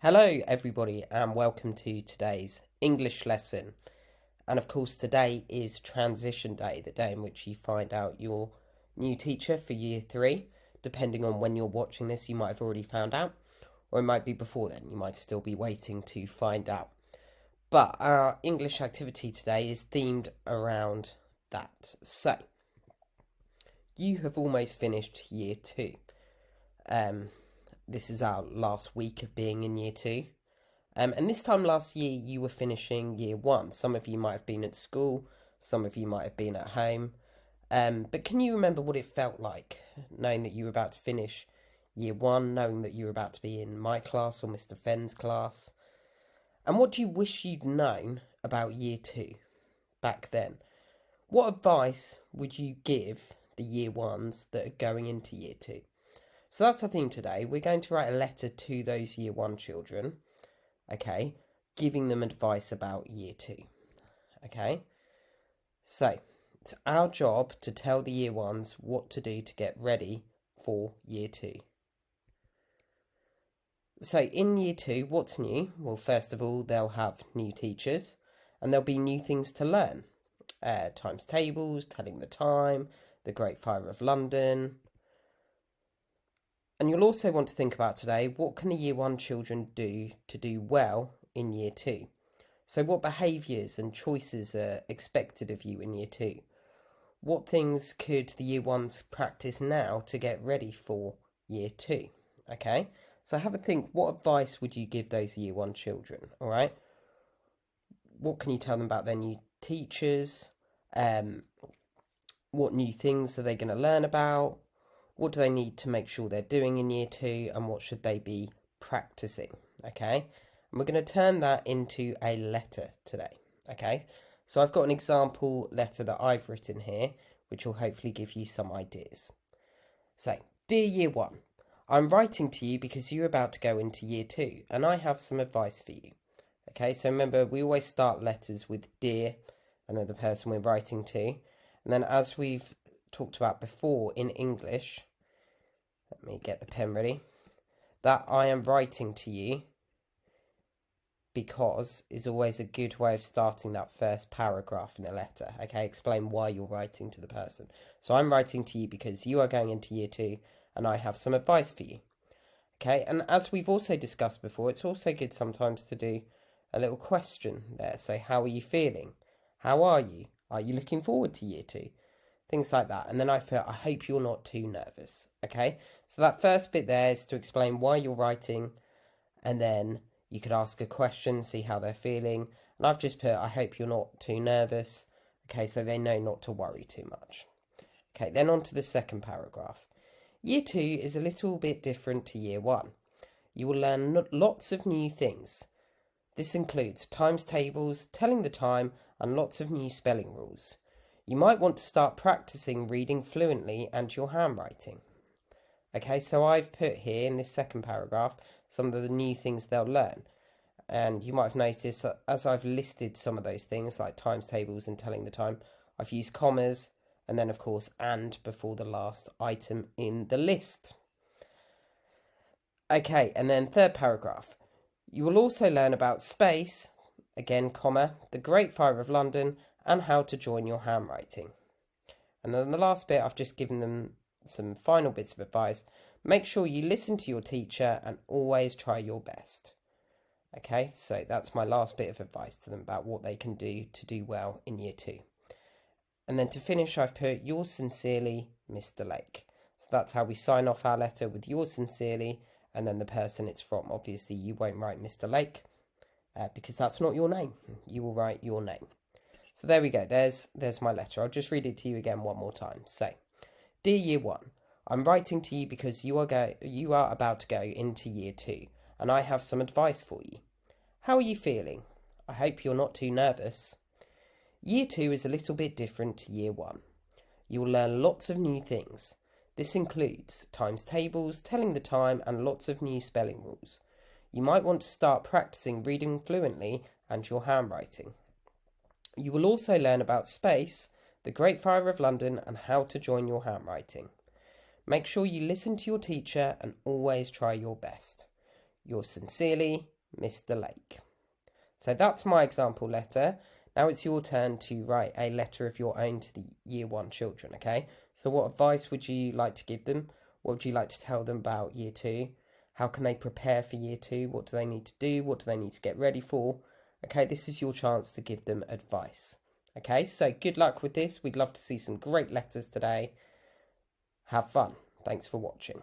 Hello, everybody, and welcome to today's English lesson. And of course, today is transition day, the day in which you find out your new teacher for year 3. Depending on when you're watching this, you might have already found out, or it might be before then. You might still be waiting to find out. But our English activity today is themed around that. So, you have almost finished year 2. This is our last week of being in year 2. And this time last year, you were finishing year 1. Some of you might have been at school, some of you might have been at home. But can you remember what it felt like, knowing that you were about to finish year 1, knowing that you were about to be in my class or Mr. Fenn's class? And what do you wish you'd known about year 2 back then? What advice would you give the year 1s that are going into year 2? So that's our theme today. We're going to write a letter to those year 1 children, okay, giving them advice about year 2, okay? So, it's our job to tell the year 1s what to do to get ready for year 2. So, in year 2, what's new? Well, first of all, they'll have new teachers, and there'll be new things to learn. Times tables, telling the time, the Great Fire of London. And you'll also want to think about today, what can the year 1 children do to do well in year 2? So what behaviours and choices are expected of you in year 2? What things could the year 1s practice now to get ready for year 2? Okay, so have a think, what advice would you give those year 1 children, alright? What can you tell them about their new teachers? What new things are they going to learn about? What do they need to make sure they're doing in year 2, and what should they be practicing, okay? And we're going to turn that into a letter today, okay? So I've got an example letter that I've written here, which will hopefully give you some ideas. So, dear year 1, I'm writing to you because you're about to go into year 2, and I have some advice for you. Okay, so remember, we always start letters with dear, and then the person we're writing to. And then as we've talked about before in English, let me get the pen ready, that I am writing to you because is always a good way of starting that first paragraph in a letter. Okay, explain why you're writing to the person. So I'm writing to you because you are going into year 2 and I have some advice for you. Okay, and as we've also discussed before, it's also good sometimes to do a little question there. So how are you feeling? How are you? Are you looking forward to year 2? Things like that. And then I've put, I hope you're not too nervous. Okay, so that first bit there is to explain why you're writing, and then you could ask a question, see how they're feeling. And I've just put, I hope you're not too nervous. Okay, so they know not to worry too much. Okay, then on to the second paragraph. Year 2 is a little bit different to year 1. You will learn lots of new things. This includes times tables, telling the time, and lots of new spelling rules. You might want to start practicing reading fluently and your handwriting. Okay, so I've put here in this second paragraph some of the new things they'll learn. And you might have noticed that as I've listed some of those things, like times tables and telling the time, I've used commas, and then of course and before the last item in the list. Okay, and then third paragraph. You will also learn about space, again comma, the Great Fire of London, and how to join your handwriting. And then the last bit, I've just given them some final bits of advice. Make sure you listen to your teacher and always try your best. Okay, so that's my last bit of advice to them about what they can do to do well in year 2. And then to finish, I've put yours sincerely, Mr. Lake. So that's how we sign off our letter, with yours sincerely, and then the person it's from. Obviously, you won't write Mr. Lake because that's not your name. You will write your name. So there we go, there's my letter. I'll just read it to you again one more time. So, dear year 1, I'm writing to you because you are about to go into year 2, and I have some advice for you. How are you feeling? I hope you're not too nervous. Year 2 is a little bit different to year 1. You will learn lots of new things. This includes times tables, telling the time, and lots of new spelling rules. You might want to start practicing reading fluently and your handwriting. You will also learn about space, the Great Fire of London, and how to join your handwriting. Make sure you listen to your teacher and always try your best. Yours sincerely, Mr. Lake. So that's my example letter. Now it's your turn to write a letter of your own to the Year 1 children, okay? So what advice would you like to give them? What would you like to tell them about Year 2? How can they prepare for Year 2? What do they need to do? What do they need to get ready for? Okay, this is your chance to give them advice. Okay, so good luck with this. We'd love to see some great letters today. Have fun. Thanks for watching.